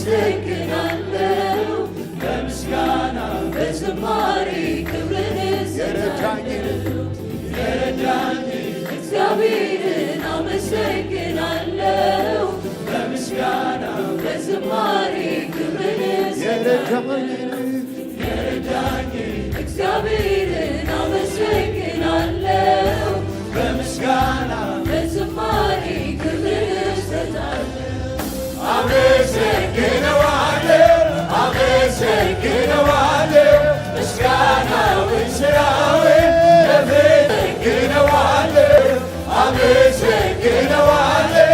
አመሰግናለሁ በምስጋና በዝማሬ ክብርን እሰጣለሁ እግዚአብሔርን አመሰግናለሁ በምስጋና በዝማሬ ክብርን እሰጣለሁ እግዚአብሔርን አመሰግናለሁ በምስጋና በዝማሬ ክብርን እሰጣለሁ አመሰግነዋለሁ አመሰግነዋለሁ ምስጋናውን ስራውን አመሰግነዋለሁ አመሰግነዋለሁ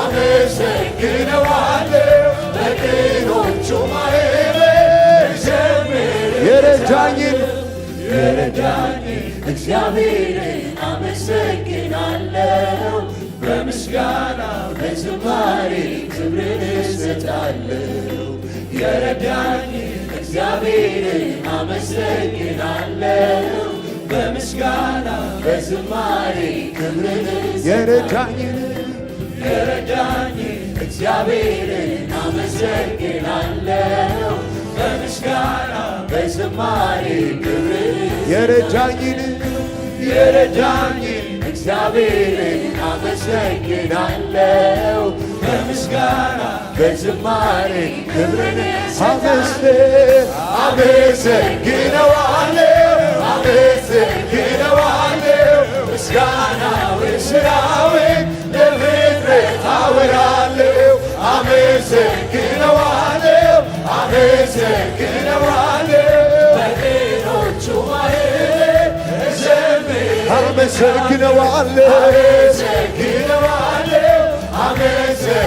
አመሰግነዋለሁ በቅኖቹ ማህበር ዘምር የረዳኝን እግዚአብሔርን አመሰግናለሁ በምስጋና በዝማሬ ክብርን እሰጣለሁ የረዳኝ እግዚአብሔርን አመሰግናለሁ በምስጋና በዝማሬ ክብርን የረዳኝ እግዚአብሔርን አመሰግናለሁ በምስጋና በዝማሬ ክብርን የረዳኝን እግዚአብሔርን አመሰግናለሁ በምስጋና በዝማሬ ክብርን አመሰግነዋለሁ ምስጋናውን ስራውን ለፍጥረት አወራለሁ አመሰግነዋለሁ በቅኖቹ ማህበር እዘምር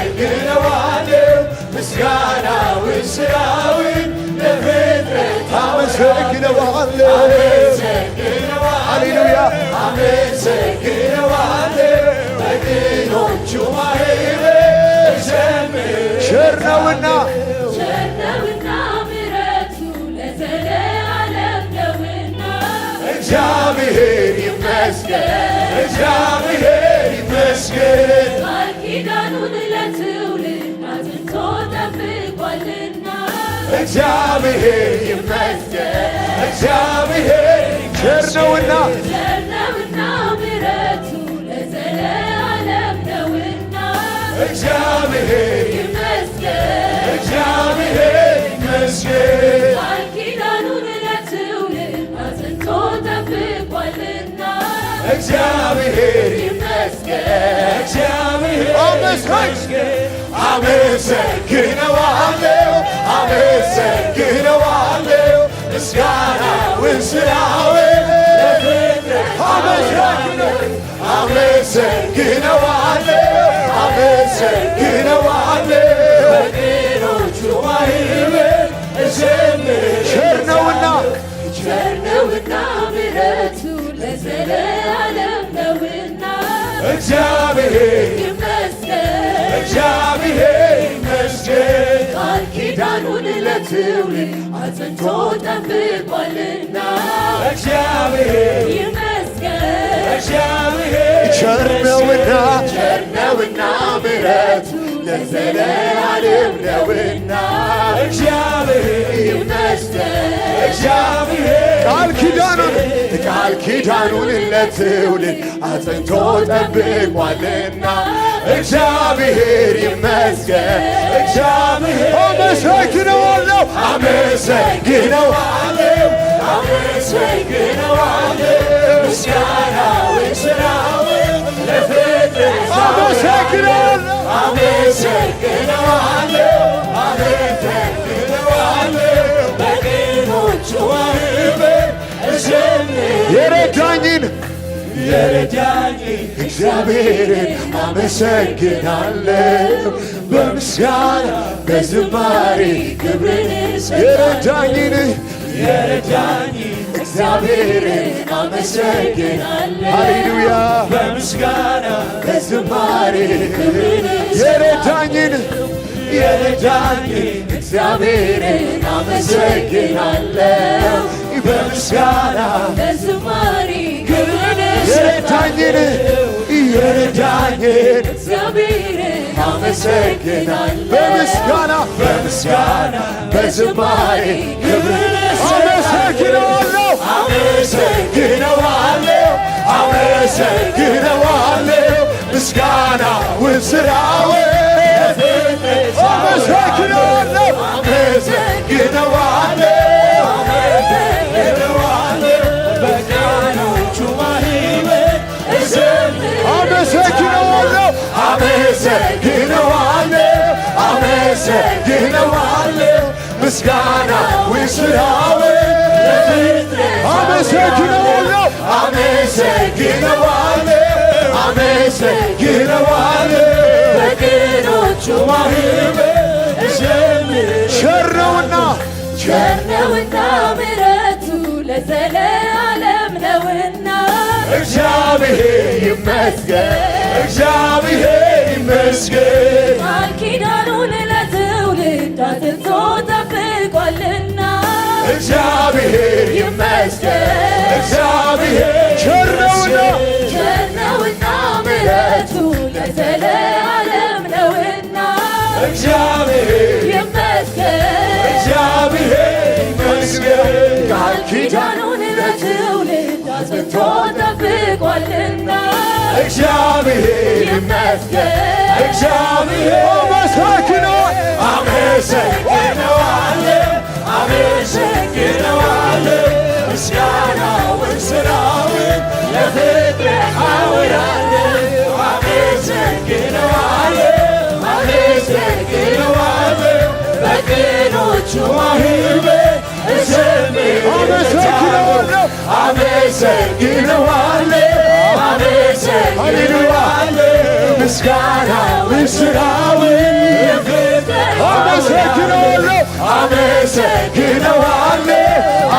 አመሰግነዋለሁ ምስጋናውን ስራውን ለፍጥረት አመሰግነዋለሁ ሃሌሉያ አመሰግነዋለሁ በቅኖቹ ማህበር እዘምር ቸር ነውና ምሕረቱ ለዘለዓለም ነውና እግዚአብሔር ይመስገን ቃል ኪዳኑን ለትውልድ አጽንቶ ጠብቋልና እግዚአብሔር ይመስገን ቸር ነውና ምሕረቱ ለዘለዓለም ነውና እግዚአብሔር ይመስገን ቃል ኪዳኑን ለትውልድ አጽንቶ ጠብቋልና እግዚአብሔር ይመስገን አመሰግነዋለሁ ምስጋናውን ስራውን ለፍጥረት አመሰግነዋለሁ በቅኖቹ ማህበር እዘምር ቸር ነውና ምሕረቱ ለዘለዓለም ነውና እግዚአብሔር ይመስገን ቃል ኪዳኑን ለትውልድ አጽንቶ ጠብቋልና እግዚአብሔር ይመስገን ቸር ነውና ምሕረቱ ለዘለዓለም ነውና እግዚአብሔር ይመስገን ቃል ኪዳኑን ለትውልድ አጽንቶ ጠብቋልና እግዚአብሔር ይመስገን አመሰግነዋለሁ ምስጋናውን ስራውን ለፍጥረት አመሰግነዋለሁ በቅኖቹ ማህበር የረዳኝን እግዚአብሔርን አመሰግናለሁ በምስጋና በዝማሬ ክብርን የረዳኝን እግዚአብሔርን አመሰግናለሁ ሃሌሉያ በምስጋና በዝማሬ ክብርን የረዳኝን እግዚአብሔርን አመሰግናለሁ በምስጋና በዝማሬ ክብርን የረዳኝን እግዚአብሔርን አመሰግናለሁ በምስጋና በምስጋና በዝማሬ ክብርን አመሰግነዋለሁ አመሰግነዋለሁ አመሰግነዋለሁ ምስጋናውን ስራውን አመሰግነዋለሁ አመሰግነዋለሁ አመሰግነዋለሁ በቀኖቹ ማህበር አመሰግነዋለሁ አመሰግነዋለሁ አመሰግነዋለሁ ምስጋናውን ስራውን አመሰግነዋለሁ አመሰግነዋለሁ አመሰግነዋለሁ በቀኖቹ ማህበር ቸር ነውና ምሕረቱ ለዘለዓለም ነውና እግዚአብሔር ይመስገን እግዚአብሔር ይመስገን ቃል ኪዳኑን ለትውልድ አጽንቶ ጠብቋልና እግዚአብሔር ይመስገን እግዚአብሔር ቸር ነውና ምሕረቱ ለዘለዓለም ነውና እግዚአብሔር ይመስገን እግዚአብሔር ይመስገን ቃል ኪዳኑን ለትውልድ አጽንቶ ጠብቋልና እግዚአብሔር ይመስገን እግዚአብሔር አመሰግነዋለሁ አመሰግነዋለሁ ምስጋናውን ስራውን ለፍጥረት አወራለሁ አመሰግነዋለሁ አመሰግነዋለሁ በቀኖቹ ማህበር አመሰግነዋለሁ አመሰግነዋለሁ አመሰግነዋለሁ ምስጋናውን ስራውን አመሰግነዋለሁ አመሰግነዋለሁ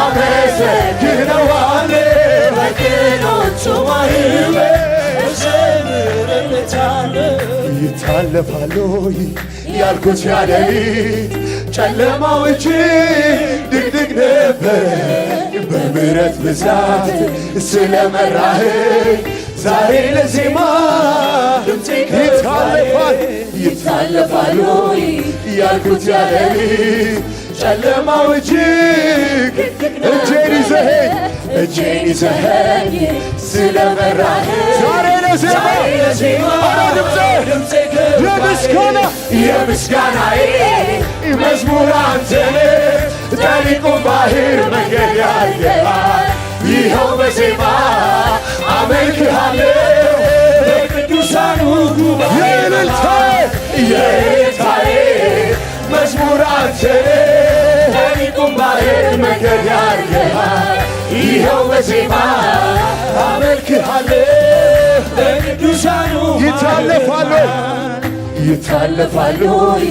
አመሰግነዋለሁ በቀኖቹ ማህበር ይታለፋል ወይ ያልኩት ያ ሌሊት ጨለማው እጅግ ድቅድቅ ነበረ በምሕረት ብዛት ስለመራኸኝ ዛሬ ለዜማ ድምፄ ይታለፋል ወይ ያልኩት ያ ሌሊት ጨለማው እጅግ እጄን ይዘኸኝ ስለመራኸኝ ዛሬ ለዜማ ድምፄ የምስጋናዬ መዝሙር አንተ ጠሊቁን ባህር መንገድ ያርገሃል ይኸው በዜማ አመልክሃለሁ በቅዱሳኑ ጉባኤ የእልልታዬ መዝሙር አንተ ጠሊቁን ባህር መንገድ ያርገሃል ይኸው በዜማ አመልክሃለሁ በቅዱሳኑ ይታለፋል ወይ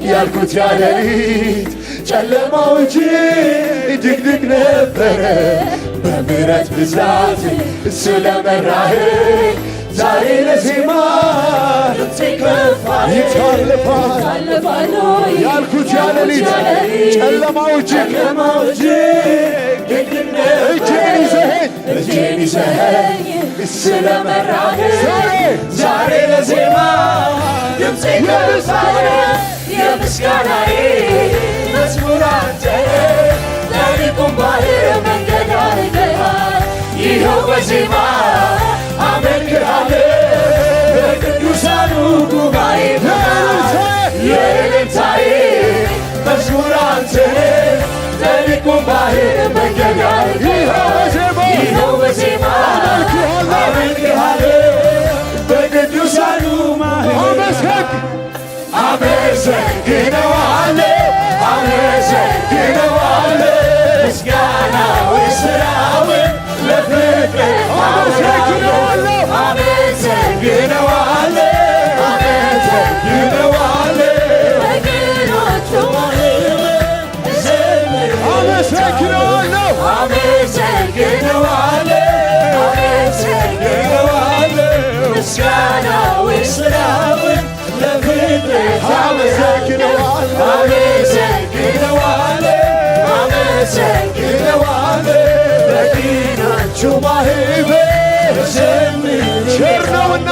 ያልኩት ያ ሌሊት ጨለማው እጅግ ድቅድቅ ነበረ በምሕረት ብዛት ስለመራኸኝ ዛሬ ለዜማ ይታለፋል ያልኩት ያ ሌሊት ጨለማው እጅግ እጄን ይዘኸኝ ስለመራኸኝ ዛሬ ለዜማ ድምፄ ከፍ አለ የምስጋናዬ መዝሙር አንተ ጠሊቁን ባህር መንገድ አድርገሃል ይኸው በዜማ አመልክሃለሁ በቅዱሳኑ ጉባኤ የእልልታዬ መዝሙር አንተ ጠሊቁን ባህር መንገድ አድርገሃል ይኸው በዜማ አመልክሃለሁ በቅዱሳኑ አመሰግነዋለሁ አመሰግነዋለሁ ምስጋናውን ስራውን ለፍጥረት አመሰግነዋለሁ አመሰግነዋለሁ አመሰግነዋለሁ በቀኖቹ ማህበር አመሰግነዋለሁ አመሰግነዋለሁ አመሰግነዋለሁ ምስጋናውን ስራውን ለፍጥረት አመሰግነዋለሁ አመሰግነዋለሁ በቀኖቹ ማህበር ቸር ነውና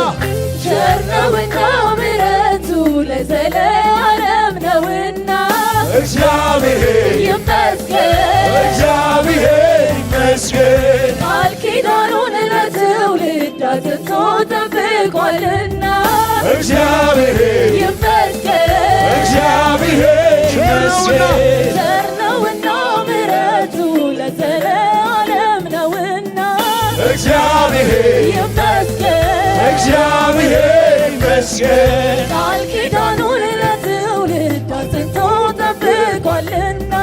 ምሕረቱ እግዚአብሔር ይመስገን እግዚአብሔር ይመስገን ቃል ኪዳኑን ለትውልድ አጽንቶ ጠብቋልና እግዚአብሔር ይመስገን እግዚአብሔር ይመስገን ቸር ነውና ምሕረቱ ለዘለዓለም ነውና እግዚአብሔር ይመስገን እግዚአብሔር ይመስገን ቃል ኪዳኑን ለትውልድ አጽንቶ ጠብቋልና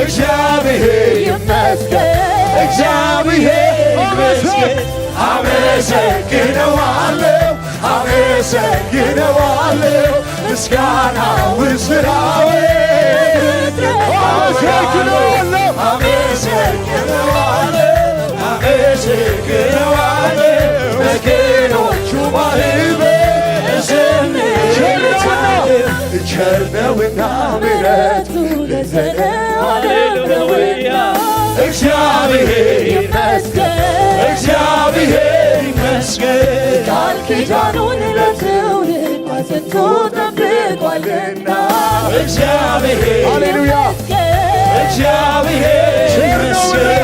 እግዚአብሔር ይመስገን እግዚአብሔር ይመስገን አመሰግነዋለሁ አመሰግነዋለሁ ምስጋናውን ስራውን አመሰግነዋለሁ አመሰግነዋለሁ አመሰግነዋለሁ በቅኖቹ ማህበር ዘምራለሁ ቸር ነውና ምሕረቱ ለዘለዓለም ነውና እግዚአብሔር ይመስገን እግዚአብሔር ይመስገን ቃል ኪዳኑን ለትውልድ አጽንቶ ጠብቋልና እግዚአብሔር ሃሌሉያ ይመስገን እግዚአብሔር ይመስገን